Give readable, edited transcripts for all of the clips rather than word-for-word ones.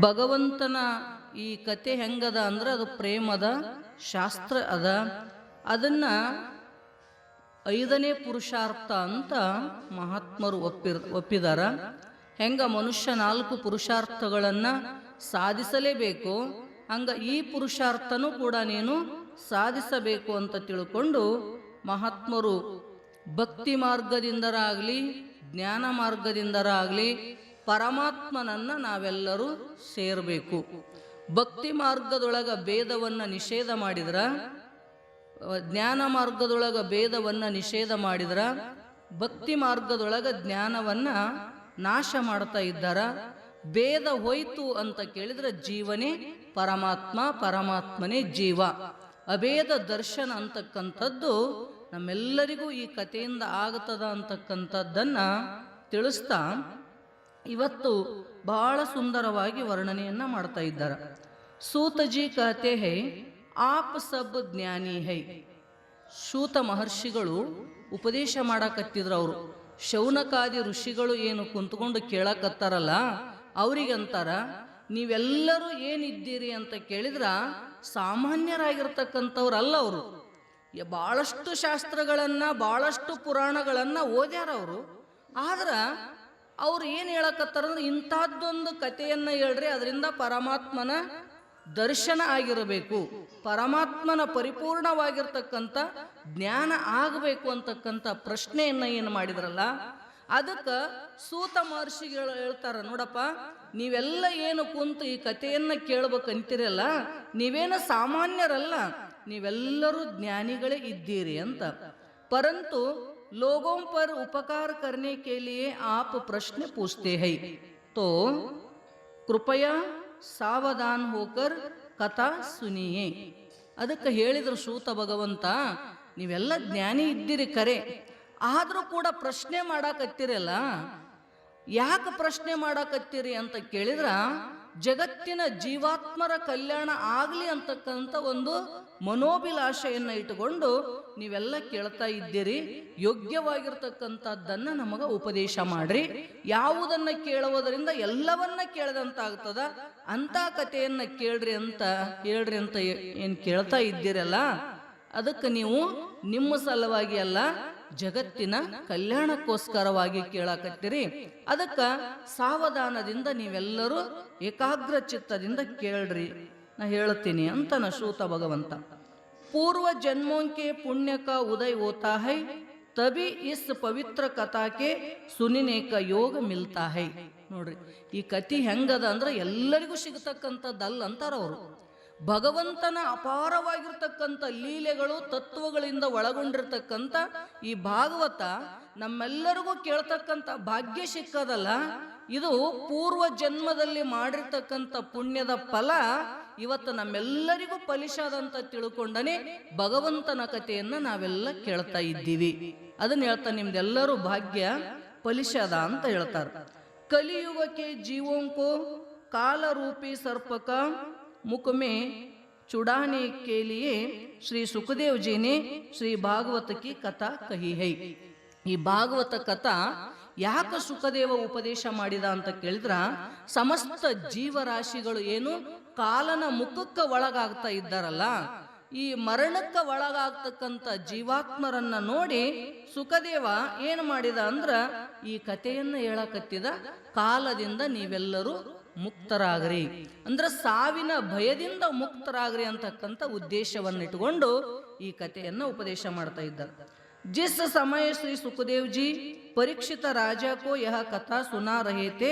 ಭಗವಂತನ ಈ ಕತೆ ಹೆಂಗದ ಅಂದ್ರೆ ಅದು ಪ್ರೇಮದ ಶಾಸ್ತ್ರ ಅದ. ಅದನ್ನ 5ನೇ ಪುರುಷಾರ್ಥ ಅಂತ ಮಹಾತ್ಮರು ಒಪ್ಪಿದಾರ. ಹೆಂಗ ಮನುಷ್ಯ 4 ಪುರುಷಾರ್ಥಗಳನ್ನು ಸಾಧಿಸಲೇಬೇಕು, ಹಂಗ ಈ ಪುರುಷಾರ್ಥನೂ ಕೂಡ ನೀನು ಸಾಧಿಸಬೇಕು ಅಂತ ತಿಳ್ಕೊಂಡು ಮಹಾತ್ಮರು ಭಕ್ತಿ ಮಾರ್ಗದಿಂದರಾಗಲಿ ಜ್ಞಾನ ಮಾರ್ಗದಿಂದರಾಗಲಿ ಪರಮಾತ್ಮನನ್ನು ನಾವೆಲ್ಲರೂ ಸೇರಬೇಕು. ಭಕ್ತಿ ಮಾರ್ಗದೊಳಗ ಭೇದವನ್ನು ನಿಷೇಧ ಮಾಡಿದ್ರ, ಜ್ಞಾನ ಮಾರ್ಗದೊಳಗ ಭೇದವನ್ನು ನಿಷೇಧ ಮಾಡಿದ್ರ, ಭಕ್ತಿ ಮಾರ್ಗದೊಳಗ ಜ್ಞಾನವನ್ನು ನಾಶ ಮಾಡ್ತಾ ಇದ್ದಾರ. ಭೇದ ಹೋಯ್ತು ಅಂತ ಕೇಳಿದ್ರೆ ಜೀವನೇ ಪರಮಾತ್ಮ, ಪರಮಾತ್ಮನೇ ಜೀವ. ಅಭೇದ ದರ್ಶನ ಅಂತಕ್ಕಂಥದ್ದು ನಮ್ಮೆಲ್ಲರಿಗೂ ಈ ಕಥೆಯಿಂದ ಆಗತದ ಅಂತಕ್ಕಂಥದ್ದನ್ನು ತಿಳಿಸ್ತಾ ಇವತ್ತು ಬಹಳ ಸುಂದರವಾಗಿ ವರ್ಣನೆಯನ್ನ ಮಾಡ್ತಾ ಇದ್ದಾರೆ. ಸೂತಜಿ ಕಹತೆ ಹೈ ಆಪ್ ಸಬ್ ಜ್ಞಾನಿ ಹೈ. ಸೂತ ಮಹರ್ಷಿಗಳು ಉಪದೇಶ ಮಾಡಕತ್ತಿದ್ರು. ಅವರು ಶೌನಕಾದಿ ಋಷಿಗಳು ಏನು ಕುಂತ್ಕೊಂಡು ಕೇಳಕತ್ತಾರಲ್ಲ ಅವ್ರಿಗಂತಾರ, ನೀವೆಲ್ಲರೂ ಏನಿದ್ದೀರಿ ಅಂತ ಕೇಳಿದ್ರ ಸಾಮಾನ್ಯರಾಗಿರ್ತಕ್ಕಂಥವ್ರಲ್ಲ. ಅವರು ಬಹಳಷ್ಟು ಶಾಸ್ತ್ರಗಳನ್ನ ಬಹಳಷ್ಟು ಪುರಾಣಗಳನ್ನ ಓದ್ಯಾರ ಅವರು. ಆದ್ರೆ ಅವ್ರು ಏನು ಹೇಳಕತ್ತಾರಂದ್ರೆ ಇಂಥದ್ದೊಂದು ಕಥೆಯನ್ನ ಹೇಳ್ರಿ, ಅದರಿಂದ ಪರಮಾತ್ಮನ ದರ್ಶನ ಆಗಿರಬೇಕು, ಪರಮಾತ್ಮನ ಪರಿಪೂರ್ಣವಾಗಿರ್ತಕ್ಕಂಥ ಜ್ಞಾನ ಆಗಬೇಕು ಅಂತಕ್ಕಂಥ ಪ್ರಶ್ನೆಯನ್ನ ಏನು ಮಾಡಿದ್ರಲ್ಲ, ಅದಕ್ಕೆ ಸೂತ ಮಹರ್ಷಿಗಳು ಹೇಳ್ತಾರ, ನೋಡಪ್ಪ ನೀವೆಲ್ಲ ಏನು ಕುಂತು ಈ ಕಥೆಯನ್ನ ಕೇಳ್ಬೇಕಂತೀರಲ್ಲ, ನೀವೇನು ಸಾಮಾನ್ಯರಲ್ಲ, ನೀವೆಲ್ಲರೂ ಜ್ಞಾನಿಗಳೇ ಇದ್ದೀರಿ ಅಂತ. ಪರಂತು लोगों पर उपकार करने के लिए आप प्रश्न पूछते हैं, तो कृपया सावधान होकर कथा सुनिए. ಅದಕ್ಕೆ ಹೇಳಿದ್ರು ಸೂತ ಭಗವಂತ, ನೀವೆಲ್ಲ ಜ್ಞಾನಿ ಇದ್ದೀರಿ ಕರೆ, ಆದರೂ ಕೂಡ ಪ್ರಶ್ನೆ ಮಾಡಾಕತ್ತೀರಲ್ಲ, ಯಾಕೆ ಪ್ರಶ್ನೆ ಮಾಡಾಕತ್ತೀರಿ ಅಂತ ಕೇಳಿದ್ರ ಜಗತ್ತಿನ ಜೀವಾತ್ಮರ ಕಲ್ಯಾಣ ಆಗಲಿ ಅಂತಕ್ಕಂಥ ಒಂದು ಮನೋಭಿಲಾಷೆಯನ್ನ ಇಟ್ಟುಕೊಂಡು ನೀವೆಲ್ಲ ಕೇಳ್ತಾ ಇದ್ದೀರಿ. ಯೋಗ್ಯವಾಗಿರ್ತಕ್ಕಂಥದ್ದನ್ನ ನಮಗ ಉಪದೇಶ ಮಾಡ್ರಿ, ಯಾವುದನ್ನ ಕೇಳುವುದರಿಂದ ಎಲ್ಲವನ್ನ ಕೇಳದಂತಾಗ್ತದ ಅಂತ ಕಥೆಯನ್ನ ಕೇಳ್ರಿ ಅಂತ ಹೇಳ್ರಿ ಅಂತ ಏನ್ ಕೇಳ್ತಾ ಇದ್ದೀರಲ್ಲ, ಅದಕ್ಕೆ ನೀವು ನಿಮ್ಮ ಸಲುವಾಗಿ ಅಲ್ಲ, ಜಗತ್ತಿನ ಕಲ್ಯಾಣಕ್ಕೋಸ್ಕರವಾಗಿ ಕೇಳಕತ್ತೀರಿ. ಅದಕ್ಕೆ ಸಾವಧಾನದಿಂದ ನೀವೆಲ್ಲರೂ ಏಕಾಗ್ರ ಚಿತ್ತದಿಂದ ಕೇಳ್ರಿ, ನಾ ಹೇಳ್ತೀನಿ ಅಂತ ನ ಸೂತ ಭಗವಂತ. पूर्व जन्मों के पुण्य का उदय होता है, तभी इस पवित्र कथा के सुनने का योग मिलता है. ನೋಡ್ರಿ ಈ ಕಥೆ ಹೆಂಗದ ಅಂದ್ರೆ ಎಲ್ಲರಿಗೂ ಸಿಗತಕ್ಕಂಥದ್ದಲ್ಲ ಅಂತಾರ ಅವರು. ಭಗವಂತನ ಅಪಾರವಾಗಿರ್ತಕ್ಕಂಥ ಲೀಲೆಗಳು ತತ್ವಗಳಿಂದ ಒಳಗೊಂಡಿರ್ತಕ್ಕಂಥ ಈ ಭಾಗವತ ನಮ್ಮೆಲ್ಲರಿಗೂ ಕೇಳ್ತಕ್ಕಂಥ ಭಾಗ್ಯ ಸಿಕ್ಕದಲ್ಲ, ಇದು ಪೂರ್ವ ಜನ್ಮದಲ್ಲಿ ಮಾಡಿರ್ತಕ್ಕಂಥ ಪುಣ್ಯದ ಫಲ ಇವತ್ತು ನಮ್ಮೆಲ್ಲರಿಗೂ ಫಲಿಸದಂತ ತಿಳ್ಕೊಂಡನೆ ಭಗವಂತನ ಕಥೆಯನ್ನ ನಾವೆಲ್ಲ ಕೇಳ್ತಾ ಇದ್ದೀವಿ. ಅದನ್ನ ಹೇಳ್ತಾ ನಿಮ್ದೆಲ್ಲರೂ ಭಾಗ್ಯ ಫಲಿಸದ ಅಂತ ಹೇಳ್ತಾರೆ. ಕಲಿಯುಗಕ್ಕೆ ಜೀವೋಂಕೋ ಕಾಲ ರೂಪಿ ಸರ್ಪಕ मुख में चुड़ाने के लिए श्री सुखदेव जी ने श्री भागवत की कथा कही है. ಈ ಭಾಗವತ ಕಥಾ ಯಾಕೆ ಸುಖದೇವ ಉಪದೇಶ ಮಾಡಿದ ಅಂತ ಕೇಳಿದ್ರ, ಸಮಸ್ತ ಜೀವರಾಶಿಗಳು ಏನು ಕಾಲನ ಮುಖಕ್ಕೆ ಒಳಗಾಗ್ತಾ ಇದ್ದಾರಲ್ಲ, ಈ ಮರಣಕ್ಕೆ ಒಳಗಾಗ್ತಕ್ಕಂಥ ಜೀವಾತ್ಮರನ್ನ ನೋಡಿ ಸುಖದೇವ ಏನು ಮಾಡಿದ ಅಂದ್ರ ಈ ಕಥೆಯನ್ನ ಹೇಳಕತ್ತಿದ, ಕಾಲದಿಂದ ನೀವೆಲ್ಲರೂ ಮುಕ್ತರಾಗ್ರಿ ಅಂದ್ರೆ ಸಾವಿನ ಭಯದಿಂದ ಮುಕ್ತರಾಗ್ರಿ ಅಂತಕ್ಕಂಥ ಉದ್ದೇಶವನ್ನಿಟ್ಟುಕೊಂಡು ಈ ಕಥೆಯನ್ನ ಉಪದೇಶ ಮಾಡ್ತಾ ಇದ್ದಾರೆ. जिस समय श्री सुखदेव जी परीक्षित राजा को यह कथा सुना रहे थे,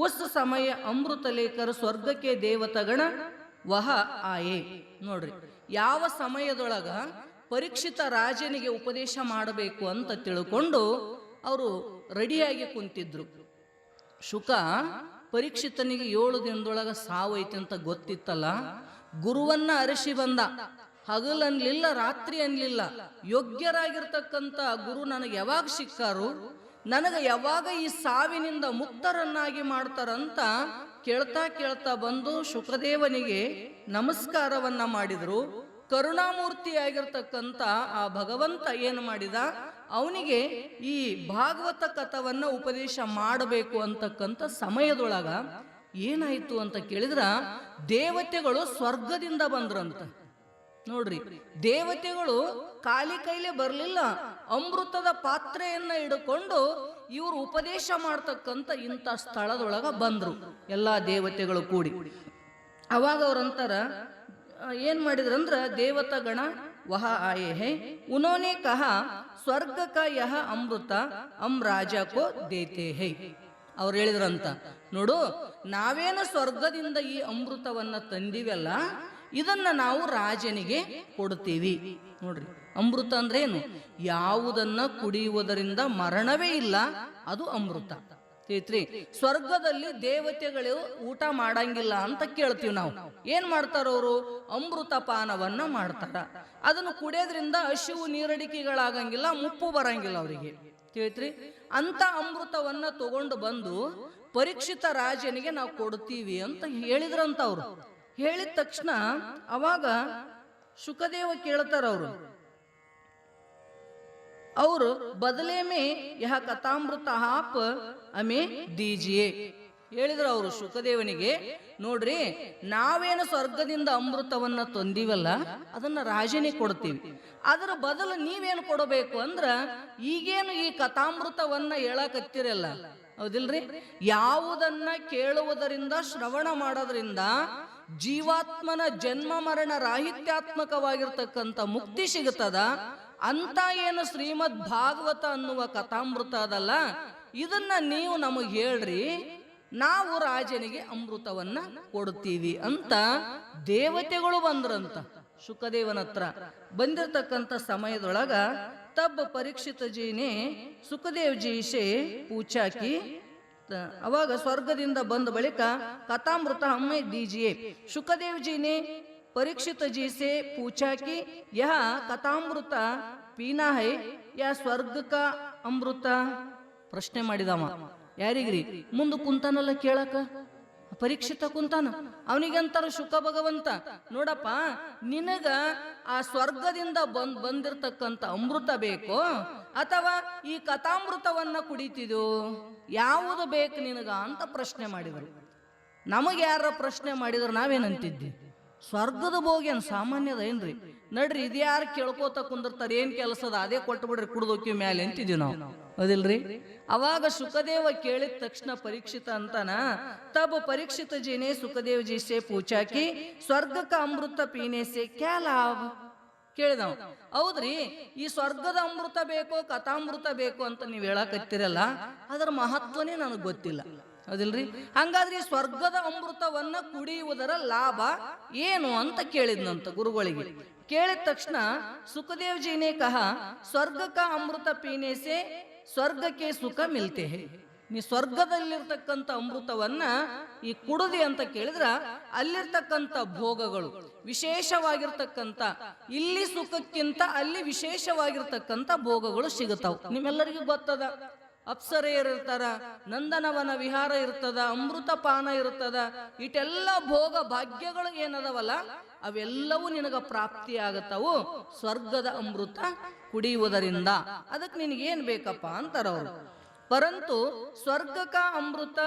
उस समय अमृत लेकर स्वर्ग के देवतागण वह आए. ನೋಡ್ರಿ ಯಾವ ಸಮಯದೊಳಗ ಪರೀಕ್ಷಿತ ರಾಜನಿಗೆ ಉಪದೇಶ ಮಾಡಬೇಕು ಅಂತ ತಿಳ್ಕೊಂಡು ಅವರು ರೆಡಿಯಾಗಿ ಕುಂತಿದ್ರು. ಶುಕ ಪರೀಕ್ಷಿತನಿಗೆ 7 ದಿನದೊಳಗ ಸಾವೈತಿ ಅಂತ ಗೊತ್ತಿತ್ತಲ್ಲ, ಗುರುವನ್ನ ಅರಸಿ ಬಂದ. ಹಗಲ್ ಅನ್ಲಿಲ್ಲ, ರಾತ್ರಿ ಅನ್ಲಿಲ್ಲ, ಯೋಗ್ಯರಾಗಿರ್ತಕ್ಕಂಥ ಗುರು ನನಗೆ ಯಾವಾಗ ಸಿಕ್ಕಾರು, ನನಗೆ ಯಾವಾಗ ಈ ಸಾವಿನಿಂದ ಮುಕ್ತರನ್ನಾಗಿ ಮಾಡ್ತಾರಂತ ಕೇಳ್ತಾ ಕೇಳ್ತಾ ಬಂದು ಶುಕದೇವನಿಗೆ ನಮಸ್ಕಾರವನ್ನ ಮಾಡಿದ್ರು. ಕರುಣಾಮೂರ್ತಿಯಾಗಿರ್ತಕ್ಕಂಥ ಆ ಭಗವಂತ ಏನು ಮಾಡಿದ, ಅವನಿಗೆ ಈ ಭಾಗವತ ಕಥವನ್ನ ಉಪದೇಶ ಮಾಡಬೇಕು ಅಂತಕ್ಕಂಥ ಸಮಯದೊಳಗ ಏನಾಯ್ತು ಅಂತ ಕೇಳಿದ್ರ ದೇವತೆಗಳು ಸ್ವರ್ಗದಿಂದ ಬಂದ್ರಂತ. ನೋಡ್ರಿ, ದೇವತೆಗಳು ಖಾಲಿ ಕೈಲೇ ಬರ್ಲಿಲ್ಲ, ಅಮೃತದ ಪಾತ್ರೆಯನ್ನ ಹಿಡ್ಕೊಂಡು ಇವರು ಉಪದೇಶ ಮಾಡ್ತಕ್ಕಂಥ ಇಂಥ ಸ್ಥಳದೊಳಗ ಬಂದ್ರು ಎಲ್ಲಾ ದೇವತೆಗಳು ಕೂಡಿ. ಅವಾಗ ಅವ್ರಂತಾರ, ಏನ್ ಮಾಡಿದ್ರಂದ್ರ, ದೇವತಾಗಣ ವಹ ಆಯೇ ಹೇ ಉನ್ಹೋನೆ ಕಹಾ ಸ್ವರ್ಗ ಕಾ ಯಹ ಅಮೃತ ರಾಜ ಕೋ ದೇತೆ ಹೇ. ಅವ್ರು ಹೇಳಿದ್ರಂತ, ನೋಡು, ನಾವೇನು ಸ್ವರ್ಗದಿಂದ ಈ ಅಮೃತವನ್ನ ತಂದಿವಲ್ಲ, ಇದನ್ನ ನಾವು ರಾಜನಿಗೆ ಕೊಡ್ತೀವಿ. ನೋಡ್ರಿ, ಅಮೃತ ಅಂದ್ರೆ ಏನು? ಯಾವುದನ್ನ ಕುಡಿಯುವುದರಿಂದ ಮರಣವೇ ಇಲ್ಲ, ಅದು ಅಮೃತ. ತಿಳಿತ್ರಿ? ಸ್ವರ್ಗದಲ್ಲಿ ದೇವತೆಗಳು ಊಟ ಮಾಡಂಗಿಲ್ಲ ಅಂತ ಕೇಳ್ತೀವಿ ನಾವು. ಏನ್ ಮಾಡ್ತಾರ ಅವರು? ಅಮೃತ ಪಾನವನ್ನ ಮಾಡ್ತಾರ. ಅದನ್ನು ಕುಡಿಯೋದ್ರಿಂದ ಹಸಿವು ನೀರಡಿಕೆಗಳಾಗಂಗಿಲ್ಲ, ಮುಪ್ಪು ಬರಂಗಿಲ್ಲ ಅವರಿಗೆ. ತಿಳಿತ್ರಿ? ಅಂತ ಅಮೃತವನ್ನ ತಗೊಂಡು ಬಂದು ಪರೀಕ್ಷಿತ ರಾಜನಿಗೆ ನಾವು ಕೊಡ್ತೀವಿ ಅಂತ ಹೇಳಿದ್ರಂತ ಅವ್ರು. ಹೇಳಿದ ತಕ್ಷಣ ಅವಾಗ ಶುಕದೇವ ಕೇಳ್ತಾರ ಅವರು ಬದಲೇ ಮೇ ಯಹ ಕಥಾಮೃತ ಹಾಪ್ ಅಮೇ ದೀಜಿಯೇ. ಹೇಳಿದ್ರು ಅವರು ಶುಕದೇವನಿಗೆ, ನೋಡ್ರಿ, ನಾವೇನು ಸ್ವರ್ಗದಿಂದ ಅಮೃತವನ್ನ ತಂದಿವಲ್ಲ, ಅದನ್ನ ರಾಜನಿಗೆ ಕೊಡ್ತೀವಿ. ಅದರ ಬದಲು ನೀವೇನು ಕೊಡಬೇಕು ಅಂದ್ರ, ಈಗೇನು ಈ ಕಥಾಮೃತವನ್ನ ಹೇಳಕತ್ತಿರಲ್ಲ, ಹೌದಿಲ್ರಿ? ಯಾವುದನ್ನ ಕೇಳುವುದರಿಂದ, ಶ್ರವಣ ಮಾಡೋದ್ರಿಂದ ಜೀವಾತ್ಮನ ಜನ್ಮ ಮರಣ ರಾಹಿತ್ಯಾತ್ಮಕವಾಗಿರ್ತಕ್ಕಂಥ ಮುಕ್ತಿ ಸಿಗುತ್ತದ, ಅಂತ ಏನು ಶ್ರೀಮದ್ ಭಾಗವತ ಅನ್ನುವ ಕಥಾಮೃತ ಅದಲ್ಲ, ಇದನ್ನ ನೀವು ನಮಗೆ ಹೇಳ್ರಿ, ನಾವು ರಾಜನಿಗೆ ಅಮೃತವನ್ನ ಕೊಡ್ತೀವಿ ಅಂತ ದೇವತೆಗಳು ಬಂದ್ರಂತ ಶುಕದೇವನ ಹತ್ರ. ಬಂದಿರತಕ್ಕಂಥ ಸಮಯದೊಳಗ ತಬ್ ಪರೀಕ್ಷಿತ ಜೀನೇ ಸುಖದೇವ್ ಜಿ ಸೇ ಪೂಚಾಕಿ, ಅವಾಗ ಸ್ವರ್ಗದಿಂದ ಬಂದ ಬಳಿಕ ಕಥಾಮೃತ ಹಮ್ಮೆ ದೀಜಿಯೇ. ಶುಕದೇವ್ ಜಿನೇ परीक्षित जी से पूछा कि यह कथामृत पीना है या स्वर्ग का अमृत. ಪ್ರಶ್ನೆ ಮಾಡಿದವ ಯಾರಿಗ್ರಿ? ಮುಂದೆ ಕುಂತಾನಲ್ಲ ಕೇಳಕ, ಪರೀಕ್ಷಿತ ಕುಂತಾನ. ಅವನಿಗಂತಾರ ಶುಕ ಭಗವಂತ, ನೋಡಪ್ಪ, ನಿನಗ ಆ ಸ್ವರ್ಗದಿಂದ ಬಂದಿರತಕ್ಕಂಥ ಅಮೃತ ಬೇಕೋ ಅಥವಾ ಈ ಕಥಾಮೃತವನ್ನ ಕುಡಿತಿದೋ, ಯಾವುದು ಬೇಕು ನಿನಗ ಅಂತ ಪ್ರಶ್ನೆ ಮಾಡಿದರು. ನಮಗೆ ಯಾರ ಪ್ರಶ್ನೆ ಮಾಡಿದ್ರು ನಾವೇನಂತಿದ್ವಿ? ಸ್ವರ್ಗದ ಭೋಗಿ ಏನ್ ಸಾಮಾನ್ಯದ ಏನ್ರಿ? ನಡ್ರಿ, ಇದ್ಯಾರು ಕೇಳ್ಕೋತ ಕುಂದಿರ್ತಾರೆ, ಏನ್ ಕೆಲಸದ ಅದೇ ಕೊಟ್ಟು ಬಿಡ್ರಿ, ಕುಡ್ದೋಕಿ ಮ್ಯಾಲೆ ಅಂತಿದ್ವಿ ನಾವು, ಹೌದಿಲ್ರಿ? ಅವಾಗ ಸುಖದೇವ ಕೇಳಿದ ತಕ್ಷಣ ಪರೀಕ್ಷಿತ ಅಂತಾನ, ತಬ್ ಪರೀಕ್ಷಿತ ಜಿನೇ ಸುಖದೇವ್ ಜಿ ಸೇ ಪೂಛಾ ಕಿ ಸ್ವರ್ಗ ಕಾ ಅಮೃತ ಪೀನೆ ಸೇ ಕ್ಯಾ ಲಾಭ. ಕೇಳಿದವ, ಹೌದ್ರಿ, ಈ ಸ್ವರ್ಗದ ಅಮೃತ ಬೇಕೋ ಕಥಾಮೃತ ಬೇಕೋ ಅಂತ ನೀವ್ ಹೇಳಕತ್ತಿರಲ್ಲ, ಅದರ ಮಹತ್ವನೇ ನನಗೆ ಗೊತ್ತಿಲ್ಲ, ಹೌದಿಲ್ರಿ? ಹಂಗಾದ್ರೆ ಸ್ವರ್ಗದ ಅಮೃತವನ್ನ ಕುಡಿಯುವುದರ ಲಾಭ ಏನು ಅಂತ ಕೇಳಿದ್ನಂತ ಗುರುಗಳಿಗೆ. ಕೇಳಿದ ತಕ್ಷಣ ಸುಖದೇವ್ ಜಿನೇ ಕಹ, ಸ್ವರ್ಗ ಕಾ ಅಮೃತ ಪೀನೆ ಸೇ ಸ್ವರ್ಗಕ್ಕೆ ಸುಖ ಮಿಲ್ತೆ ಹೇ. ನೀ ಸ್ವರ್ಗದಲ್ಲಿರ್ತಕ್ಕಂಥ ಅಮೃತವನ್ನ ಈ ಕುಡುದಿ ಅಂತ ಕೇಳಿದ್ರ ಅಲ್ಲಿರ್ತಕ್ಕಂಥ ಭೋಗಗಳು ವಿಶೇಷವಾಗಿರ್ತಕ್ಕಂಥ, ಇಲ್ಲಿ ಸುಖಕ್ಕಿಂತ ಅಲ್ಲಿ ವಿಶೇಷವಾಗಿರ್ತಕ್ಕಂಥ ಭೋಗಗಳು ಸಿಗುತ್ತಾವ. ನಿಮ್ಮೆಲ್ಲರಿಗೂ ಗೊತ್ತದ, ಅಪ್ಸರೆಯರಿರ್ತಾರ, ನಂದನವನ ವಿಹಾರ ಇರ್ತದ, ಅಮೃತ ಪಾನ ಇರ್ತದ, ಇಟೆಲ್ಲ ಭೋಗ ಭಾಗ್ಯಗಳು ಏನದವಲ್ಲ ಅವೆಲ್ಲವೂ ನಿನಗ ಪ್ರಾಪ್ತಿ ಆಗತ್ತವು ಸ್ವರ್ಗದ ಅಮೃತ ಕುಡಿಯುವುದರಿಂದ. ಅದಕ್ಕೆ ನಿನಗೇನ್ ಬೇಕಪ್ಪ ಅಂತಾರ ಅವರು. ಪರಂತು ಸ್ವರ್ಗ ಕಾ ಅಮೃತ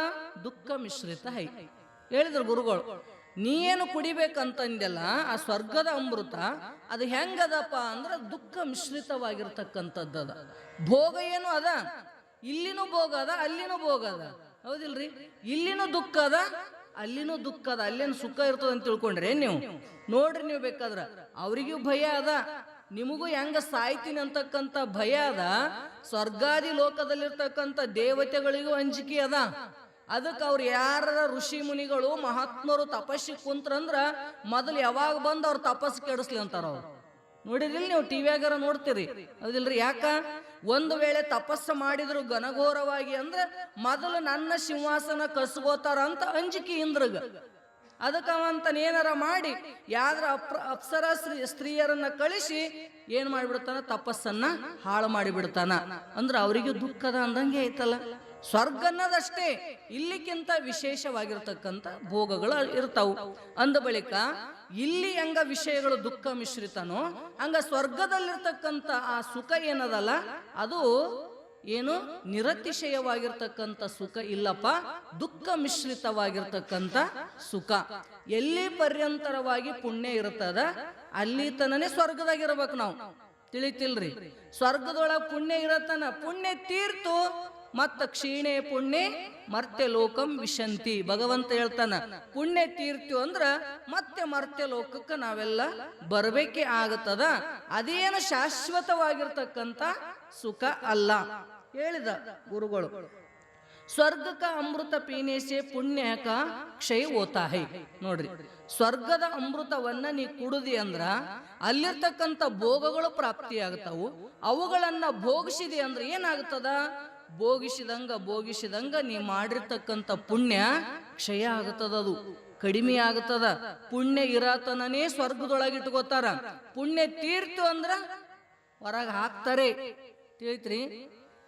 ದುಃಖ ಮಿಶ್ರಿತ ಹೈ. ಹೇಳಿದ್ರು ಗುರುಗಳು, ನೀ ಏನು ಕುಡಿಬೇಕಂತಂದೆಲ್ಲ ಆ ಸ್ವರ್ಗದ ಅಮೃತ ಅದು ಹೆಂಗದಪ್ಪ ಅಂದ್ರೆ ದುಃಖ ಮಿಶ್ರಿತವಾಗಿರ್ತಕ್ಕಂಥದ್ದದ. ಭೋಗ ಏನು ಅದ, ಇಲ್ಲಿನೂ ಭೋಗ ಅದ, ಅಲ್ಲಿನೂ ಭೋಗ ಅದ, ಹೌದಿಲ್ರಿ? ಇಲ್ಲಿನೂ ದುಃಖ ಅದ, ಅಲ್ಲಿನೂ ದುಃಖ ಅದ. ಅಲ್ಲೇನು ಸುಖ ಇರ್ತದ ಅಂತ ತಿಳ್ಕೊಂಡ್ರೆ ನೀವು ನೋಡ್ರಿ, ನೀವು ಬೇಕಾದ್ರ ಅವ್ರಿಗೂ ಭಯ ಅದ, ನಿಮಗೂ ಹೆಂಗ ಸಾಯ್ತೀನಿ ಅಂತಕ್ಕಂಥ ಭಯ ಅದ. ಸ್ವರ್ಗಾದಿ ಲೋಕದಲ್ಲಿರ್ತಕ್ಕಂಥ ದೇವತೆಗಳಿಗೂ ಅಂಜಿಕೆ ಅದ. ಅದಕ್ಕೆ ಅವ್ರು ಯಾರ ಋಷಿ ಮುನಿಗಳು ಮಹಾತ್ಮರು ತಪಸ್ಸಿ ಕುಂತ್ರಂದ್ರ ಮೊದಲು ಯಾವಾಗ ಬಂದು ಅವ್ರ ತಪಸ್ಸು ಕೆಡಿಸ್ಲಿ ಅಂತಾರ ಅವ್ರು. ನೋಡಿದ್ರಿ ನೀವು ಟಿವಿಯಾಗಾರ ನೋಡ್ತೀರಿ, ಹೌದಿಲ್ರಿ? ಯಾಕ? ಒಂದು ವೇಳೆ ತಪಸ್ಸು ಮಾಡಿದ್ರು ಘನಘೋರವಾಗಿ ಅಂದ್ರೆ ಮೊದಲು ನನ್ನ ಸಿಂಹಾಸನ ಕಸ್ಕೋತಾರ ಅಂತ ಅಂಜಿಕೆ ಇಂದ್ರಗ. ಅದಕ್ಕವಂತನ ಏನಾರ ಮಾಡಿ ಯಾವ್ದ್ರ ಅಪ್ಸರ ಸ್ತ್ರೀಯರನ್ನ ಕಳಿಸಿ ಏನ್ ಮಾಡಿಬಿಡ್ತಾನ, ತಪಸ್ಸನ್ನ ಹಾಳು ಮಾಡಿಬಿಡ್ತಾನ. ಅಂದ್ರೆ ಅವರಿಗೂ ದುಃಖದ ಅಂದಂಗೆ ಐತಲ್ಲ. ಸ್ವರ್ಗ ಅನ್ನೋದಷ್ಟೇ, ಇಲ್ಲಿಕ್ಕಿಂತ ವಿಶೇಷವಾಗಿರ್ತಕ್ಕಂಥ ಭೋಗಗಳು ಇರ್ತಾವು. ಅಂದ ಬಳಿಕ ಇಲ್ಲಿ ಹೆಂಗ ವಿಷಯಗಳು ದುಃಖ ಮಿಶ್ರಿತನೋ ಹಂಗ ಸ್ವರ್ಗದಲ್ಲಿರ್ತಕ್ಕಂಥ ಆ ಸುಖ ಏನದಲ್ಲ ಅದು ಏನು ನಿರತಿಶಯವಾಗಿರ್ತಕ್ಕಂಥ ಸುಖ ಇಲ್ಲಪ್ಪ, ದುಃಖ ಮಿಶ್ರಿತವಾಗಿರ್ತಕ್ಕಂಥ ಸುಖ. ಎಲ್ಲಿ ಪರ್ಯಂತರವಾಗಿ ಪುಣ್ಯ ಇರ್ತದ ಅಲ್ಲಿ ತನನೇ ಸ್ವರ್ಗದಾಗಿರ್ಬೇಕು ನಾವು. ತಿಳಿತಿಲ್ರಿ? ಸ್ವರ್ಗದೊಳಗೆ ಪುಣ್ಯ ಇರತನ, ಪುಣ್ಯ ತೀರ್ತು ಮತ್ತ ಕ್ಷೀಣೆ ಪುಣ್ಯ ಮರ್ತ್ಯ ಲೋಕಂ ವಿಶಂತಿ. ಭಗವಂತ ಹೇಳ್ತಾನ, ಪುಣ್ಯ ತೀರ್ತು ಅಂದ್ರ ಮತ್ತೆ ಮರ್ತ್ಯ ಲೋಕಕ್ಕೆ ನಾವೆಲ್ಲ ಬರ್ಬೇಕೇ ಆಗತ್ತದ. ಅದೇನು ಶಾಶ್ವತವಾಗಿರ್ತಕ್ಕಂಥ ಸುಖ ಅಲ್ಲ ಹೇಳಿದ ಗುರುಗಳು. ಸ್ವರ್ಗಕ ಅಮೃತ ಪೀನೆ ಸೆ ಪುಣ್ಯ ಕ ಕ್ಷಯ ಹೋತಾ ಹೈ. ನೋಡ್ರಿ, ಸ್ವರ್ಗದ ಅಮೃತವನ್ನ ನೀ ಕುಡಿದಿ ಅಂದ್ರ ಅಲ್ಲಿರ್ತಕ್ಕಂಥ ಭೋಗಗಳು ಪ್ರಾಪ್ತಿಯಾಗ್ತಾವು. ಅವುಗಳನ್ನ ಭೋಗಿಸಿದಿ ಅಂದ್ರೆ ಏನಾಗ್ತದ? ಭೋಗಿಸಿದಂಗ ನೀ ಮಾಡಿರ್ತಕ್ಕಂಥ ಪುಣ್ಯ ಕ್ಷಯ ಆಗತ್ತದ, ಅದು ಕಡಿಮೆ ಆಗತ್ತದ. ಪುಣ್ಯ ಇರತನೇ ಸ್ವರ್ಗದೊಳಗೆ ಇಟ್ಕೋತಾರ. ಪುಣ್ಯ ತೀರ್ತು ಅಂದ್ರ ಹೊರಗೆ ಹಾಕ್ತಾರೆ. ತಿಳಿತ್ರಿ?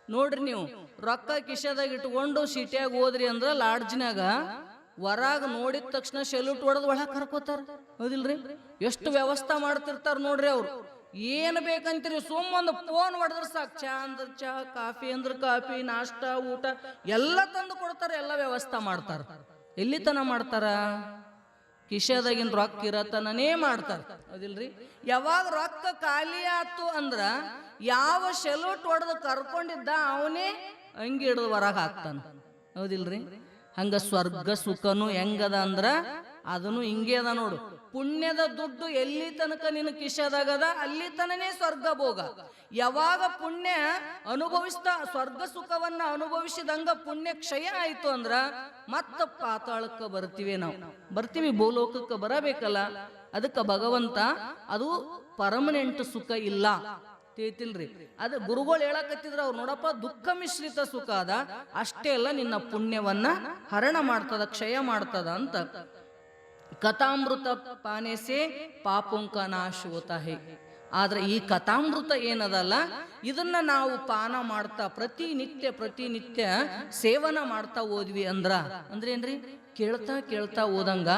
ನೋಡ್ರಿ, ನೀವು ರೊಕ್ಕ ಕಿಶದಾಗ ಇಟ್ಕೊಂಡು ಸಿಟಿಯಾಗ ಹೋದ್ರಿ ಅಂದ್ರ ಲಾಡ್ಜ್ನಾಗ ಹೊರಾಗ ನೋಡಿದ ತಕ್ಷಣ ಸೆಲ್ಯೂಟ್ ಹೊಡೆದ್ ಒಳಗೆ ಕರ್ಕೋತಾರ. ಹೌದಿಲ್ರಿ? ಎಷ್ಟು ವ್ಯವಸ್ಥೆ ಮಾಡ್ತಿರ್ತಾರ ನೋಡ್ರಿ ಅವ್ರು. ಏನ್ ಬೇಕಂತೀರಿ, ಸುಮ್ಮೊಂದು ಫೋನ್ ಹೊಡೆದ್ರ ಸಾಕು, ಚಾ ಅಂದ್ರ ಚಾ, ಕಾಫಿ ಅಂದ್ರ ಕಾಫಿ, ನಾಷ್ಟ, ಊಟ ಎಲ್ಲ ತಂದು ಕೊಡ್ತಾರ, ಎಲ್ಲ ವ್ಯವಸ್ಥೆ ಮಾಡ್ತಾರ. ಎಲ್ಲಿ ತನ ಮಾಡ್ತಾರ? ಕಿಶದಾಗಿನ ರೊಕ್ಕ ಇರತನೇ ಮಾಡ್ತಾರ. ಹೌದಿಲ್ರಿ? ಯಾವಾಗ ರೊಕ್ಕ ಖಾಲಿ ಆತು ಅಂದ್ರ ಯಾವ ಸೆಲ್ಯೂಟ್ ಹೊಡೆದು ಕರ್ಕೊಂಡಿದ್ದ ಅವನೇ ಅಂಗಿ ಹಿಡಿದು ಹೊರಗೆ ಹಾಕ್ತಾನ. ಹೌದಿಲ್ರಿ? ಹಂಗ ಸ್ವರ್ಗ ಸುಖನು ಹೆಂಗದ ಅಂದ್ರ ಅದನ್ನು ಹಿಂಗೆ ಅದ ನೋಡು. ಪುಣ್ಯದ ದುಡ್ಡು ಎಲ್ಲಿ ತನಕ ನಿನ್ನ ಕಿಶದಾಗದ ಅಲ್ಲಿ ತನನೇ ಸ್ವರ್ಗ ಭೋಗ. ಯಾವಾಗ ಪುಣ್ಯ ಅನುಭವಿಸ್ತಾ ಸ್ವರ್ಗ ಸುಖವನ್ನ ಅನುಭವಿಸಿದಂಗ ಪುಣ್ಯ ಕ್ಷಯ ಆಯ್ತು ಅಂದ್ರ ಮತ್ತ ಪಾತಾಳಕ್ಕೆ ಬರ್ತೀವಿ, ನಾವು ಬರ್ತೀವಿ, ಭೂಲೋಕಕ್ಕೆ ಬರಬೇಕಲ್ಲ. ಅದಕ್ಕೆ ಭಗವಂತ ಅದು ಪರ್ಮನೆಂಟ್ ಸುಖ ಇಲ್ಲ. ತಿಳಿತಿಲ್ರಿ? ಅದ ಗುರುಗಳು ಹೇಳಕತ್ತಿದ್ರ ಅವ್ರು, ನೋಡಪ್ಪ ದುಃಖ ಮಿಶ್ರಿತ ಸುಖ ಅದ, ಅಷ್ಟೇ ಅಲ್ಲ ನಿನ್ನ ಪುಣ್ಯವನ್ನ ಹರಣ ಮಾಡ್ತದ, ಕ್ಷಯ ಮಾಡ್ತದ ಅಂತ. ಕಥಾಮೃತ ಪಾನೆ ಸೆ ಪಾಪೋಂ ಕಾ ನಾಶ ಹೋತಾ ಹೈ. ಆದ್ರೆ ಈ ಕಥಾಮೃತ ಏನದಲ್ಲ, ಇದನ್ನ ನಾವು ಪಾನ ಮಾಡ್ತಾ ಪ್ರತಿನಿತ್ಯ ಸೇವನ ಮಾಡ್ತಾ ಹೋದ್ವಿ ಅಂದ್ರೇನ್ರಿ? ಕೇಳ್ತಾ ಹೋದಂಗ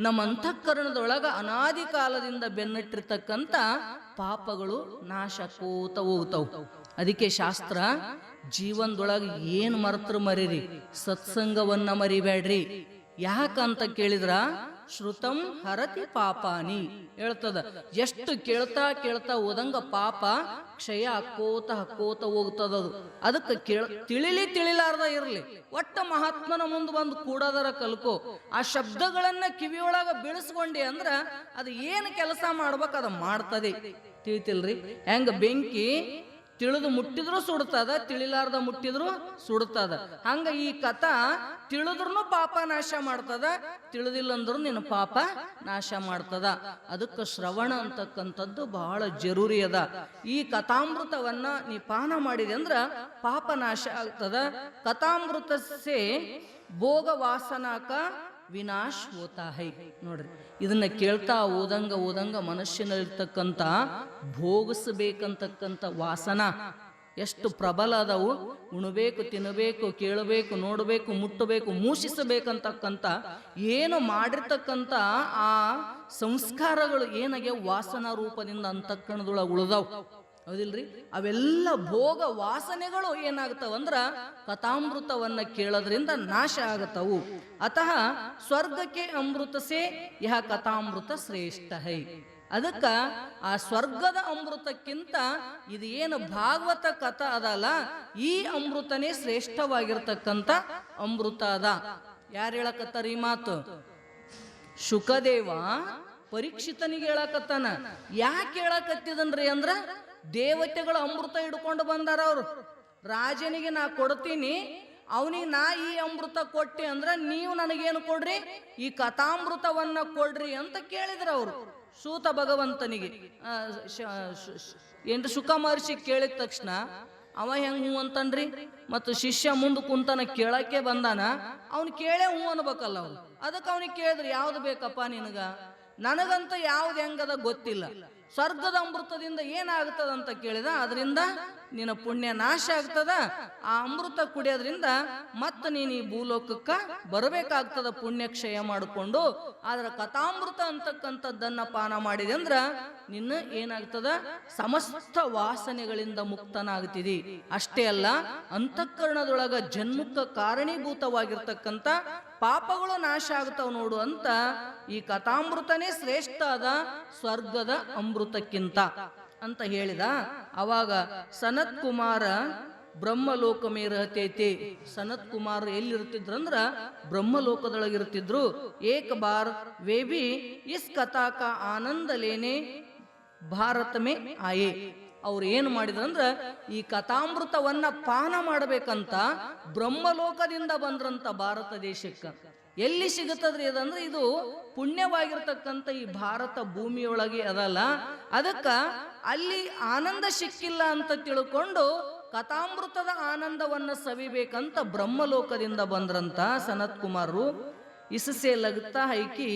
ನಮ್ಮ ಅಂತಃಕರಣದೊಳಗ ಅನಾದಿ ಕಾಲದಿಂದ ಬೆನ್ನಟ್ಟಿರ್ತಕ್ಕಂಥ ಪಾಪಗಳು ನಾಶಕೋತ ಹೋಗ್ತಾವ್. ಅದಕ್ಕೆ ಶಾಸ್ತ್ರ ಜೀವನದೊಳಗೆ ಏನ್ ಮರೆತರು ಮರೀರಿ, ಸತ್ಸಂಗವನ್ನ ಮರಿಬೇಡ್ರಿ. ಯಾಕಂತ ಕೇಳಿದ್ರ ಶ್ರುತಂ ಹರತಿ ಪಾಪಾನಿ ಹೇಳ್ತದ. ಎಷ್ಟು ಕೇಳ್ತಾ ಹೋದಂಗ ಪಾಪ ಕ್ಷಯ ಹಕ್ಕೋತ ಹೋಗ್ತದದು. ಅದಕ್ಕೆ ತಿಳಿಲಾರ್ದ ಇರ್ಲಿ, ಒಟ್ಟ ಮಹಾತ್ಮನ ಮುಂದೆ ಬಂದು ಕೂಡದರ ಕಲ್ಕೋ. ಆ ಶಬ್ದಗಳನ್ನ ಕಿವಿಯೊಳಗ ಬೀಳಿಸ್ಕೊಂಡಿ ಅಂದ್ರ ಅದು ಏನು ಕೆಲಸ ಮಾಡ್ಬೇಕು ಅದ ಮಾಡ್ತದೆ. ತಿಳಿತಿಲ್ರಿ? ಹೆಂಗ ಬೆಂಕಿ ತಿಳಿದು ಮುಟ್ಟಿದ್ರು ಸುಡ್ತದ, ತಿಳಿಲಾರ್ದ ಮುಟ್ಟಿದ್ರು ಸುಡ್ತದ. ಹಂಗ ಈ ಕಥಾ ತಿಳಿದ್ರೂ ಪಾಪ ನಾಶ ಮಾಡ್ತದ, ತಿಳಿದಿಲ್ಲ ಅಂದ್ರು ನಿನ್ನ ಪಾಪ ನಾಶ ಮಾಡ್ತದ. ಅದಕ್ಕೆ ಶ್ರವಣ ಅಂತಕ್ಕಂಥದ್ದು ಬಹಳ ಜರೂರಿ ಅದ. ಈ ಕಥಾಮೃತವನ್ನ ನೀ ಪಾನ ಮಾಡಿದೆ ಅಂದ್ರ ಪಾಪ ನಾಶ ಆಗ್ತದ. ಕಥಾಮೃತ ಸೇ ಭೋಗ ವಾಸನಾಕ ವಿನಾಶ್ ಹೋತಾ ಹೈ. ನೋಡ್ರಿ, ಇದನ್ನ ಕೇಳ್ತಾ ಓದಂಗ ಮನುಷ್ಯನಲ್ಲಿರ್ತಕ್ಕಂಥ ಭೋಗಿಸಬೇಕಂತಕ್ಕಂಥ ವಾಸನ ಎಷ್ಟು ಪ್ರಬಲ ಅದಾವು. ಉಣಬೇಕು, ತಿನ್ನಬೇಕು, ಕೇಳಬೇಕು, ನೋಡಬೇಕು, ಮುಟ್ಟಬೇಕು, ಮೂಷಿಸಬೇಕಂತಕ್ಕಂಥ ಏನು ಮಾಡಿರ್ತಕ್ಕಂಥ ಆ ಸಂಸ್ಕಾರಗಳು ಏನಾಗೆ ವಾಸನ ರೂಪದಿಂದ ಅಂತಃಕರಣದೊಳಗೆ ಉಳಿದಾವ್. ಹೌದಿಲ್ರಿ? ಅವೆಲ್ಲ ಭೋಗ ವಾಸನೆಗಳು ಏನಾಗ್ತಾವಂದ್ರ ಕಥಾಮೃತವನ್ನ ಕೇಳೋದ್ರಿಂದ ನಾಶ ಆಗತ್ತವು. ಅತಃ ಸ್ವರ್ಗಕ್ಕೆ ಅಮೃತಸೇ ಯಹ ಕಥಾಮೃತ ಶ್ರೇಷ್ಠ ಹೈ. ಅದಕ್ಕ ಆ ಸ್ವರ್ಗದ ಅಮೃತಕ್ಕಿಂತ ಇದು ಏನು ಭಾಗವತ ಕಥಾ ಅದಲ್ಲ, ಈ ಅಮೃತನೇ ಶ್ರೇಷ್ಠವಾಗಿರ್ತಕ್ಕಂಥ ಅಮೃತ ಅದ. ಯಾರು ಹೇಳಕತ್ತಾರ ಈ ಮಾತು? ಶುಕದೇವ ಪರೀಕ್ಷಿತನಿಗೆ ಹೇಳಕತ್ತಾನ. ಯಾಕೆ ಹೇಳಕತ್ತಿದನ್ರಿ ಅಂದ್ರ ದೇವತೆಗಳು ಅಮೃತ ಹಿಡ್ಕೊಂಡು ಬಂದಾರ. ಅವ್ರು ರಾಜನಿಗೆ ನಾ ಕೊಡ್ತೀನಿ, ಅವನಿಗೆ ನಾ ಈ ಅಮೃತ ಕೊಟ್ಟಿ ಅಂದ್ರ ನೀವು ನನಗೇನು ಕೊಡ್ರಿ? ಈ ಕಥಾಮೃತವನ್ನ ಕೊಡ್ರಿ ಅಂತ ಕೇಳಿದ್ರ ಅವರು ಸೂತ ಭಗವಂತನಿಗೆ. ಏನ್ರಿ ಶುಕ ಮಹರ್ಷಿ ಕೇಳಿದ ತಕ್ಷಣ ಅವ ಹೆಂಗ್ ಹೂ ಅಂತನ್ರಿ? ಮತ್ತು ಶಿಷ್ಯ ಮುಂದೆ ಕುಂತನ ಕೇಳಕ್ಕೆ ಬಂದಾನ, ಅವ್ನು ಕೇಳೇ ಹೂ ಅನ್ಬೇಕಲ್ಲ ಅವ್ರು. ಅದಕ್ಕೆ ಅವನಿಗೆ ಕೇಳಿದ್ರು, ಯಾವ್ದು ಬೇಕಪ್ಪ ನಿನಗ? ನನಗಂತ ಯಾವ್ದು ಹೆಂಗದ ಗೊತ್ತಿಲ್ಲ. ಸ್ವರ್ಗದ ಅಮೃತದಿಂದ ಏನಾಗ್ತದಂತ ಕೇಳಿದ, ಅದರಿಂದ ನಿನ್ನ ಪುಣ್ಯ ನಾಶ ಆಗ್ತದ. ಆ ಅಮೃತ ಕುಡಿಯೋದ್ರಿಂದ ಮತ್ತೆ ನೀನು ಈ ಭೂಲೋಕಕ್ಕ ಬರಬೇಕಾಗ್ತದ ಪುಣ್ಯ ಕ್ಷಯ ಮಾಡಿಕೊಂಡು. ಆದ್ರೆ ಕಥಾಮೃತ ಅಂತಕ್ಕಂಥದ್ದನ್ನ ಪಾನ ಮಾಡಿದೆ ಅಂದ್ರ ನಿನ್ನ ಏನಾಗ್ತದ, ಸಮಸ್ತ ವಾಸನೆಗಳಿಂದ ಮುಕ್ತನಾಗ್ತಿದಿ. ಅಷ್ಟೇ ಅಲ್ಲ, ಅಂತಃಕರಣದೊಳಗ ಜನ್ಮಕ್ಕ ಕಾರಣೀಭೂತವಾಗಿರ್ತಕ್ಕಂಥ ಪಾಪಗಳು ನಾಶ ಆಗ್ತಾವ ನೋಡು ಅಂತ ಈ ಕಥಾಮೃತನೇ ಶ್ರೇಷ್ಠ ಅದ ಸ್ವರ್ಗದ ಅಮೃತಕ್ಕಿಂತ ಅಂತ ಹೇಳಿದ. ಅವಾಗ ಸನತ್ ಕುಮಾರ ಬ್ರಹ್ಮಲೋಕ ಮೇರಹತೈತಿ. ಸನತ್ ಕುಮಾರ್ ಎಲ್ಲಿರ್ತಿದ್ರಂದ್ರ ಬ್ರಹ್ಮಲೋಕದೊಳಗಿರ್ತಿದ್ರು. ಏಕ ಬಾರ್ ವೇಬಿ ಇಸ್ ಕಥಾ ಕಾ ಆನಂದ ಲೇನೆ ಭಾರತ ಮೇ ಆಯೇ. ಅವ್ರು ಏನು ಮಾಡಿದ್ರಂದ್ರ ಈ ಕಥಾಮೃತವನ್ನ ಪಾನ ಮಾಡಬೇಕಂತ ಬ್ರಹ್ಮಲೋಕದಿಂದ ಬಂದ್ರಂತ ಭಾರತ ದೇಶಕ್ಕೆ. ಎಲ್ಲಿ ಸಿಗುತ್ತದ್ರಿ ಅದಂದ್ರೆ ಇದು ಪುಣ್ಯವಾಗಿರ್ತಕ್ಕಂಥ ಈ ಭಾರತ ಭೂಮಿಯೊಳಗೆ ಅದಲ್ಲ. ಅದಕ್ಕ ಅಲ್ಲಿ ಆನಂದ ಸಿಕ್ಕಿಲ್ಲ ಅಂತ ತಿಳ್ಕೊಂಡು ಕಥಾಮೃತದ ಆನಂದವನ್ನ ಸವಿಬೇಕಂತ ಬ್ರಹ್ಮಲೋಕದಿಂದ ಬಂದ್ರಂತ ಸನತ್ ಕುಮಾರರು. इससे लगता है कि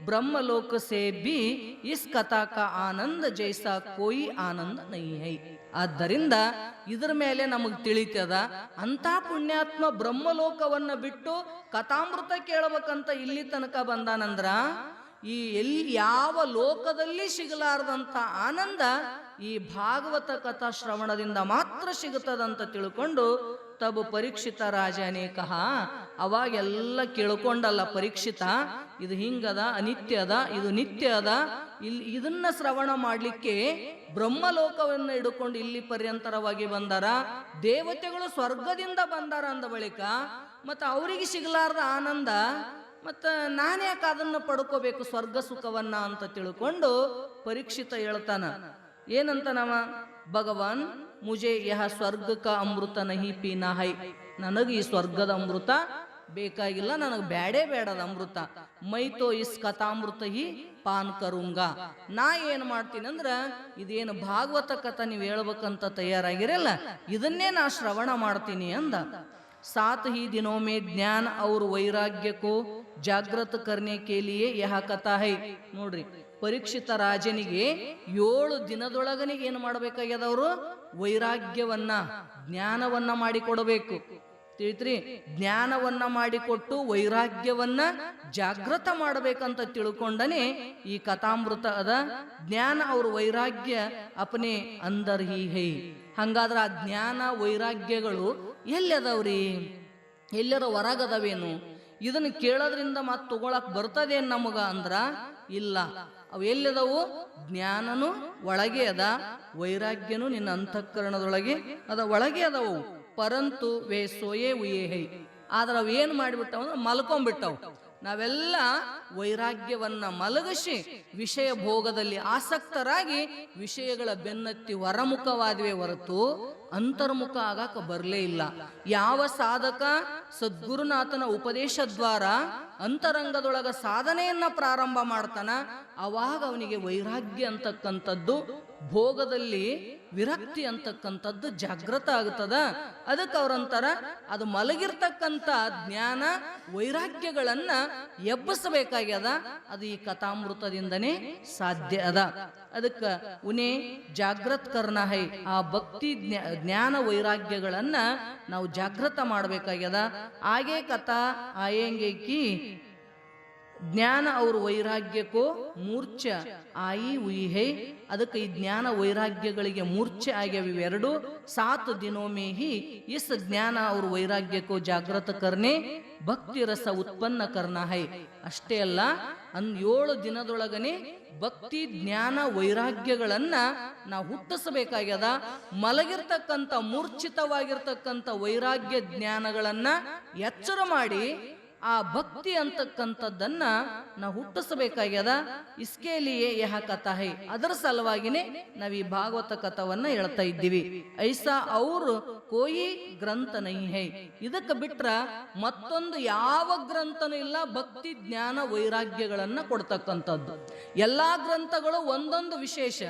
ब्रह्मलोक से भी इस कथा का आनंद जैसा कोई आनंद नहीं है. ಆದ್ದರಿಂದ ಇದರ ಮೇಲೆ ನಮಗೆ ತಿಳಿತದ ಅಂತ ಪುಣ್ಯಾತ್ಮ ಬ್ರಹ್ಮಲೋಕವನ್ನ ಬಿಟ್ಟು ಕಥಾಮೃತ ಕೇಳಬೇಕಂತ ಇಲ್ಲಿ ತನಕ ಬಂದಾನಂದ್ರ ಈ ಎಲ್ಲಿ ಯಾವ ಲೋಕದಲ್ಲಿ ಸಿಗಲಾರದಂತ ಆನಂದ ಈ ಭಾಗವತ ಕಥಾ ಶ್ರವಣದಿಂದ ಮಾತ್ರ ಸಿಗುತ್ತದಂತ ತಿಳ್ಕೊಂಡು ತಬ ಪರೀಕ್ಷಿತ ರಾಜನೇ ಕಹ. ಅವಾಗೆಲ್ಲ ಕೇಳ್ಕೊಂಡಲ್ಲ ಪರೀಕ್ಷಿತ, ಇದು ಹಿಂಗದ, ಅನಿತ್ಯ ಅದ, ಇದು ನಿತ್ಯ ಅದ, ಇಲ್ಲಿ ಇದನ್ನ ಶ್ರವಣ ಮಾಡ್ಲಿಕ್ಕೆ ಬ್ರಹ್ಮಲೋಕವನ್ನು ಹಿಡ್ಕೊಂಡು ಇಲ್ಲಿ ಪರ್ಯಂತರವಾಗಿ ಬಂದಾರ. ದೇವತೆಗಳು ಸ್ವರ್ಗದಿಂದ ಬಂದಾರ ಅಂದ ಬಳಿಕ ಮತ್ತ ಅವರಿಗೆ ಸಿಗಲಾರ್ದ ಆನಂದ ಮತ್ತ ನಾನ್ಯಾಕೆ ಅದನ್ನ ಪಡ್ಕೋಬೇಕು ಸ್ವರ್ಗ ಸುಖವನ್ನ ಅಂತ ತಿಳ್ಕೊಂಡು ಪರೀಕ್ಷಿತ ಹೇಳ್ತಾನ. ಏನಂತ ನಾವ, ಭಗವಾನ್ ಮುಜೆ ಯಹ ಸ್ವರ್ಗ ಕಾ ಅಮೃತ ನಹಿ ಪೀನಾ ಹೈ. ನನಗೆ ಈ ಸ್ವರ್ಗದ ಅಮೃತ ಬೇಕಾಗಿಲ್ಲ, ನನಗೆ ಬೇಡೇ ಬೇಡದ ಅಮೃತ. ಮೈತೋ ಇಸ್ ಕಥಾಮೃತ ಹಿ ಪಾನ್ ಕರುಂಗ. ನಾ ಏನ್ ಮಾಡ್ತೀನಿ ಅಂದ್ರ ಇದೇನು ಭಾಗವತ ಕಥಾ ನೀವು ಹೇಳ್ಬೇಕಂತ ತಯಾರಾಗಿರಲ್ಲ, ಇದನ್ನೇ ನಾ ಶ್ರವಣ ಮಾಡ್ತೀನಿ ಅಂದ. साथ ही दिनों में ज्ञान और वैराग्य को जागृत करने के लिए यह कथा है. ನೋಡ್ರಿ, ಪರೀಕ್ಷಿತ ರಾಜನಿಗೆ 7 ದಿನದೊಳಗನಿಗೆ ಏನು ಮಾಡಬೇಕಾಗ್ಯದ, ಅವರು ವೈರಾಗ್ಯವನ್ನ ಜ್ಞಾನವನ್ನ ಮಾಡಿಕೊಡಬೇಕು. ತಿಳಿತ್ರಿ, ಜ್ಞಾನವನ್ನ ಮಾಡಿಕೊಟ್ಟು ವೈರಾಗ್ಯವನ್ನ ಜಾಗೃತ ಮಾಡಬೇಕಂತ ತಿಳ್ಕೊಂಡನೆ ಈ ಕಥಾಮೃತ ಅದ. ಜ್ಞಾನ ಅವ್ರ ವೈರಾಗ್ಯ ಅಪನೆ ಅಂದರ್ ಹಿ ಹೈ. ಹಂಗಾದ್ರ ಆ ಜ್ಞಾನ ವೈರಾಗ್ಯಗಳು ಎಲ್ಲಿ ಅದಾವ್ರಿ? ಎಲ್ಲರ ಹೊರಗದವೇನು? ಇದನ್ನ ಕೇಳೋದ್ರಿಂದ ಮತ್ ತಗೊಳಕ್ ಬರ್ತದೇನ್ ನಮಗ ಅಂದ್ರ ಇಲ್ಲ. ಅವು ಎಲ್ಲಿದವು? ಜ್ಞಾನನು ಒಳಗೆ ಅದ, ವೈರಾಗ್ಯನು ನಿನ್ನ ಅಂತಃಕರಣದೊಳಗೆ ಅದ, ಒಳಗೆ ಅದವು. ಪರಂತು ವೇ ಸೋಯೇ ಉಯೇ ಹೈ. ಆದ್ರೆ ಅವು ಏನ್ ಮಾಡಿಬಿಟ್ಟವು ಅಂದ್ರೆ ಮಲ್ಕೊಂಡ್ಬಿಟ್ಟವು. ನಾವೆಲ್ಲ ವೈರಾಗ್ಯವನ್ನ ಮಲಗಿಸಿ ವಿಷಯ ಭೋಗದಲ್ಲಿ ಆಸಕ್ತರಾಗಿ ವಿಷಯಗಳ ಬೆನ್ನತ್ತಿ ಹೊರಮುಖವಾದಿವೆ ಹೊರತು ಅಂತರ್ಮುಖ ಆಗಾಕ ಬರಲೇ ಇಲ್ಲ. ಯಾವ ಸಾಧಕ ಸದ್ಗುರುನಾಥನ ಉಪದೇಶ ದ್ವಾರ ಅಂತರಂಗದೊಳಗ ಸಾಧನೆಯನ್ನ ಪ್ರಾರಂಭ ಮಾಡ್ತಾನ, ಅವಾಗ ಅವನಿಗೆ ವೈರಾಗ್ಯ ಅಂತಕ್ಕಂಥದ್ದು, ಭೋಗದಲ್ಲಿ ವಿರಕ್ತಿ ಅಂತಕ್ಕಂಥದ್ದು ಜಾಗೃತ ಆಗುತ್ತದ. ಅದಕ್ಕೆ ಅವ್ರಂತಾರ ಅದು ಮಲಗಿರ್ತಕ್ಕಂಥ ಜ್ಞಾನ ವೈರಾಗ್ಯಗಳನ್ನ ಎಬ್ಬಿಸಬೇಕಾಗ್ಯದ. ಅದು ಈ ಕಥಾಮೃತದಿಂದನೇ ಸಾಧ್ಯ ಅದ. ಅದಕ್ಕೆ ಉನೇ ಜಾಗೃತ್ ಕರ್ನ ಹೈ. ಆ ಭಕ್ತಿ ಜ್ಞಾನ ವೈರಾಗ್ಯಗಳನ್ನ ನಾವು ಜಾಗೃತ ಮಾಡಬೇಕಾಗ್ಯದ. ಆಗೇ ಕಥಾ ಆಯಂಗೆ ಕಿ ಜ್ಞಾನ ಅವ್ರ ವೈರಾಗ್ಯಕ್ಕೋ ಮೂರ್ಛ ಆಯಿ ಉಯಿ ಹೈ. ಅದಕ್ಕೆ ಈ ಜ್ಞಾನ ವೈರಾಗ್ಯಗಳಿಗೆ ಮೂರ್ಛೆ ಆಗ್ಯಾವ ಇವೆರಡು. 7 ದಿನೋ ಮೇ ಹಿ ಇಸ್ ಜ್ಞಾನ ಅವ್ರ ವೈರಾಗ್ಯಕ್ಕೋ ಜಾಗೃತ ಕರ್ನೆ ಭಕ್ತಿ ರಸ ಉತ್ಪನ್ನ ಕರ್ನ ಹೈ. ಅಷ್ಟೇ ಅಲ್ಲ, 7 ದಿನದೊಳಗನೆ ಭಕ್ತಿ ಜ್ಞಾನ ವೈರಾಗ್ಯಗಳನ್ನ ನಾವು ಹುಟ್ಟಿಸಬೇಕಾಗ್ಯದ. ಮಲಗಿರ್ತಕ್ಕಂಥ ಮೂರ್ಛಿತವಾಗಿರ್ತಕ್ಕಂಥ ವೈರಾಗ್ಯ ಜ್ಞಾನಗಳನ್ನ ಎಚ್ಚರ ಮಾಡಿ ಆ ಭಕ್ತಿ ಅಂತಕ್ಕಂಥದ್ದನ್ನ ನಾವು ಹುಟ್ಟಿಸಬೇಕಾಗ್ಯದ. ಇಸ್ಕೇಲಿಯೇ ಯಹ ಕಥಾ ಹೈ. ಅದರ ಸಲುವಾಗಿನೇ ನಾವು ಈ ಭಾಗವತ ಕಥವನ್ನ ಹೇಳ್ತಾ ಇದ್ದೀವಿ. ಐಸಾ ಅವ್ರು ಕೋಯಿ ಗ್ರಂಥ ನೈ ಹೈ. ಇದಕ್ಕೆ ಬಿಟ್ರ ಮತ್ತೊಂದು ಯಾವ ಗ್ರಂಥನೂ ಇಲ್ಲ ಭಕ್ತಿ ಜ್ಞಾನ ವೈರಾಗ್ಯಗಳನ್ನ ಕೊಡ್ತಕ್ಕಂಥದ್ದು. ಎಲ್ಲಾ ಗ್ರಂಥಗಳು ಒಂದೊಂದು ವಿಶೇಷ,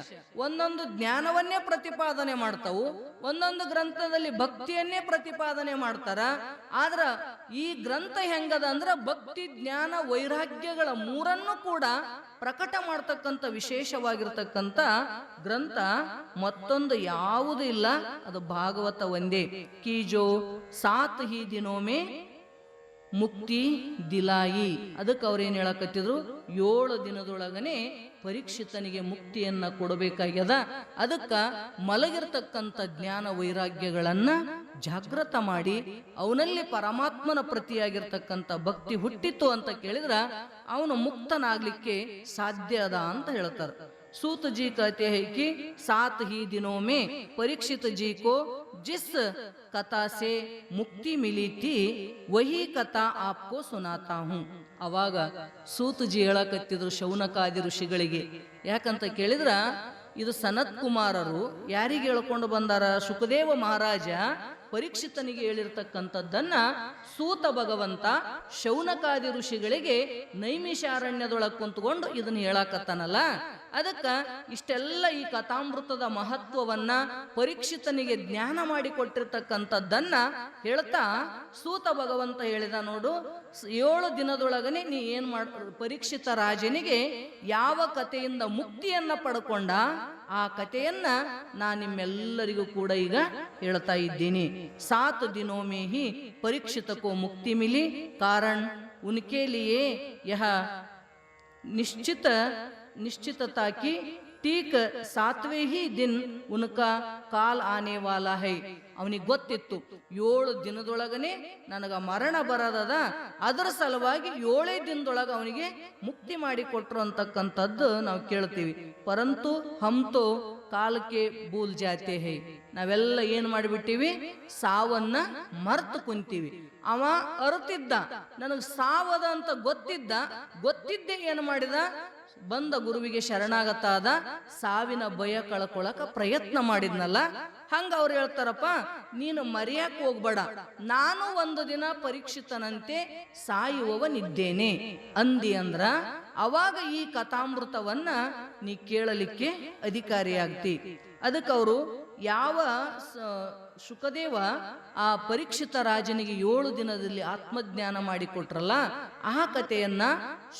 ಒಂದೊಂದು ಜ್ಞಾನವನ್ನೇ ಪ್ರತಿಪಾದನೆ ಮಾಡ್ತಾವು. ಒಂದೊಂದು ಗ್ರಂಥದಲ್ಲಿ ಭಕ್ತಿಯನ್ನೇ ಪ್ರತಿಪಾದನೆ ಮಾಡ್ತಾರ. ಆದ್ರ ಈ ಗ್ರಂಥ ಹೆಂಗದ ಅಂದ್ರ ಭಕ್ತಿ, ಜ್ಞಾನ, ವೈರಾಗ್ಯಗಳ ಮೂರನ್ನು ಕೂಡ ಪ್ರಕಟ ಮಾಡ್ತಕ್ಕಂಥ ವಿಶೇಷವಾಗಿರ್ತಕ್ಕಂಥ ಗ್ರಂಥ ಮತ್ತೊಂದು ಯಾವುದೂ ಇಲ್ಲ. ಅದು ಭಾಗವತ ಒಂದೇ. ಕೀಜೋ ಸಾತ್ ಹಿ ದಿನೋಮೆ ಮುಕ್ತಿ ದಿಲಾಯಿ. ಅದಕ್ಕೆ ಅವ್ರೇನು ಹೇಳಕತ್ತಿದ್ರು, 7 ದಿನದೊಳಗನೆ ಪರೀಕ್ಷಿತನಿಗೆ ಮುಕ್ತಿಯನ್ನ ಕೊಡಬೇಕಾಗ್ಯದ. ಅದಕ್ಕ ಮಲಗಿರ್ತಕ್ಕಂಥ ಜ್ಞಾನ ವೈರಾಗ್ಯಗಳನ್ನ ಜಾಗೃತ ಮಾಡಿ ಅವನಲ್ಲಿ ಪರಮಾತ್ಮನ ಪ್ರತಿಯಾಗಿರ್ತಕ್ಕಂಥ ಭಕ್ತಿ ಹುಟ್ಟಿತು ಅಂತ ಕೇಳಿದ್ರ ಅವನು ಮುಕ್ತನಾಗ್ಲಿಕ್ಕೆ ಸಾಧ್ಯ ಅದ ಅಂತ ಹೇಳ್ತಾರೆ. सूत जी कहते हैं कि 7 ही दिनों में परीक्षित जी को जिस कथा से मुक्ति मिली थी वही कथा आपको सुनाता हूँ. ಅವಾಗ ಸೂತ್ ಜಿ ಹೇಳಕತ್ತಿದ್ರು ಶೌನಕಾದಿ ಋಷಿಗಳಿಗೆ. ಯಾಕಂತ ಕೇಳಿದ್ರ ಇದು ಸನತ್ ಕುಮಾರರು ಯಾರಿಗೆ ಹೇಳ್ಕೊಂಡು ಬಂದಾರ? ಸುಖದೇವ ಮಹಾರಾಜ ಪರೀಕ್ಷಿತನಿಗೆ ಹೇಳಿರ್ತಕ್ಕಂಥದ್ದನ್ನ ಸೂತ ಭಗವಂತ ಶೌನಕಾದಿ ಋಷಿಗಳಿಗೆ ನೈಮಿಷಾರಣ್ಯದೊಳಗೆ ಕುಂತ್ಕೊಂಡು ಇದನ್ನ ಹೇಳಾಕತ್ತಾನಲ್ಲ. ಅದಕ್ಕ ಇಷ್ಟೆಲ್ಲ ಈ ಕಥಾಮೃತದ ಮಹತ್ವವನ್ನ ಪರೀಕ್ಷಿತನಿಗೆ ಜ್ಞಾನ ಮಾಡಿಕೊಟ್ಟಿರ್ತಕ್ಕಂಥದ್ದನ್ನ ಹೇಳ್ತಾ ಸೂತ ಭಗವಂತ ಹೇಳಿದ, ನೋಡು 7 ದಿನದೊಳಗನೆ ನೀ ಏನ್ ಪರೀಕ್ಷಿತ ರಾಜನಿಗೆ ಯಾವ ಕಥೆಯಿಂದ ಮುಕ್ತಿಯನ್ನ ಪಡ್ಕೊಂಡ ಆ ಕಥೆಯನ್ನ ನಾ ನಿಮ್ಮೆಲ್ಲರಿಗೂ ಕೂಡ ಈಗ ಹೇಳ್ತಾ ಇದ್ದೀನಿ. 7 दिनों में ही परीक्षित को मुक्ति मिली, कारण उनके लिए यह निश्चितता की ठीक 7वें ही दिन उनका काल आने वाला है. ಅವನಿಗೆ ಗೊತ್ತಿತ್ತು 7 ದಿನದೊಳಗನೆ ನನಗ ಮರಣ ಬರದದ, ಅದರ ಸಲುವಾಗಿ 7 ದಿನದೊಳಗೆ ಅವನಿಗೆ ಮುಕ್ತಿ ಮಾಡಿ ಕೊಟ್ರು ಅಂತಕ್ಕಂಥದ್ದು ನಾವು ಕೇಳ್ತೀವಿ. ಪರಂತು ಹಮ್ತೋ ಕಾಲಕ್ಕೆ ಭೂಲ್ ಜಾತೆ ಹೈ. ನಾವೆಲ್ಲ ಏನ್ ಮಾಡಿಬಿಟ್ಟಿವಿ? ಸಾವನ್ನ ಮರ್ತು ಕುಂತೀವಿ. ಅವ ಅರುತಿದ್ದ, ನನಗ್ ಸಾವದ ಅಂತ ಗೊತ್ತಿದ್ದೇ ಏನು ಮಾಡಿದ? ಬಂದ ಗುರುವಿಗೆ ಶರಣಾಗತಾದ, ಸಾವಿನ ಭಯ ಕಳ್ಕೊಳಕ ಪ್ರಯತ್ನ ಮಾಡಿದ್ನಲ್ಲ. ಹಂಗ ಅವ್ರು ಹೇಳ್ತಾರಪ್ಪ, ನೀನು ಮರೆಯಕ್ ಹೋಗ್ಬೇಡ, ನಾನು ಒಂದು ದಿನ ಪರೀಕ್ಷಿತನಂತೆ ಸಾಯುವವನಿದ್ದೇನೆ ಅಂದಿ ಅಂದ್ರ ಅವಾಗ ಈ ಕಥಾಮೃತವನ್ನ ನೀ ಕೇಳಲಿಕ್ಕೆ ಅಧಿಕಾರಿಯಾಗ್ತಿ. ಅದಕ್ಕೆ ಅವರು ಯಾವ ಶುಕದೇವ ಆ ಪರೀಕ್ಷಿತ ರಾಜನಿಗೆ 7 ದಿನದಲ್ಲಿ ಆತ್ಮಜ್ಞಾನ ಮಾಡಿಕೊಟ್ರಲ್ಲ, ಆ ಕಥೆಯನ್ನ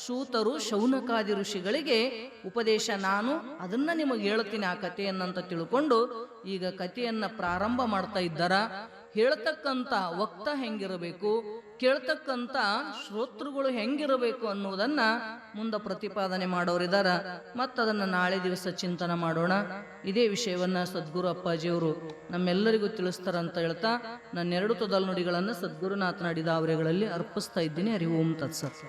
ಸೂತರು ಶೌನಕಾದಿ ಋಷಿಗಳಿಗೆ ಉಪದೇಶ, ನಾನು ಅದನ್ನ ನಿಮಗೆ ಹೇಳ್ತೀನಿ ಆ ಕಥೆಯನ್ನಂತ ತಿಳ್ಕೊಂಡು ಈಗ ಕಥೆಯನ್ನ ಪ್ರಾರಂಭ ಮಾಡ್ತಾ ಇದ್ದಾರ. ಹೇಳ್ತಕ್ಕಂಥ ವಕ್ತ ಹೆಂಗಿರಬೇಕು, ಕೇಳ್ತಕ್ಕಂಥ ಶ್ರೋತೃಗಳು ಹೆಂಗಿರಬೇಕು ಅನ್ನೋದನ್ನ ಮುಂದೆ ಪ್ರತಿಪಾದನೆ ಮಾಡೋರಿದಾರ. ಮತ್ತದನ್ನ ನಾಳೆ ದಿವಸ ಚಿಂತನೆ ಮಾಡೋಣ. ಇದೇ ವಿಷಯವನ್ನ ಸದ್ಗುರು ಅಪ್ಪಾಜಿಯವರು ನಮ್ಮೆಲ್ಲರಿಗೂ ತಿಳಿಸ್ತಾರಂತ ಹೇಳ್ತಾ ನನ್ನ 2 ತೊದಲು ನುಡಿಗಳನ್ನು ಸದ್ಗುರುನಾಥನ ಅಡಿದ ಅವರೆಗಳಲ್ಲಿ ಅರ್ಪಿಸ್ತಾ ಇದ್ದೀನಿ. ಹರಿ ಓಂ ತತ್ಸತ್.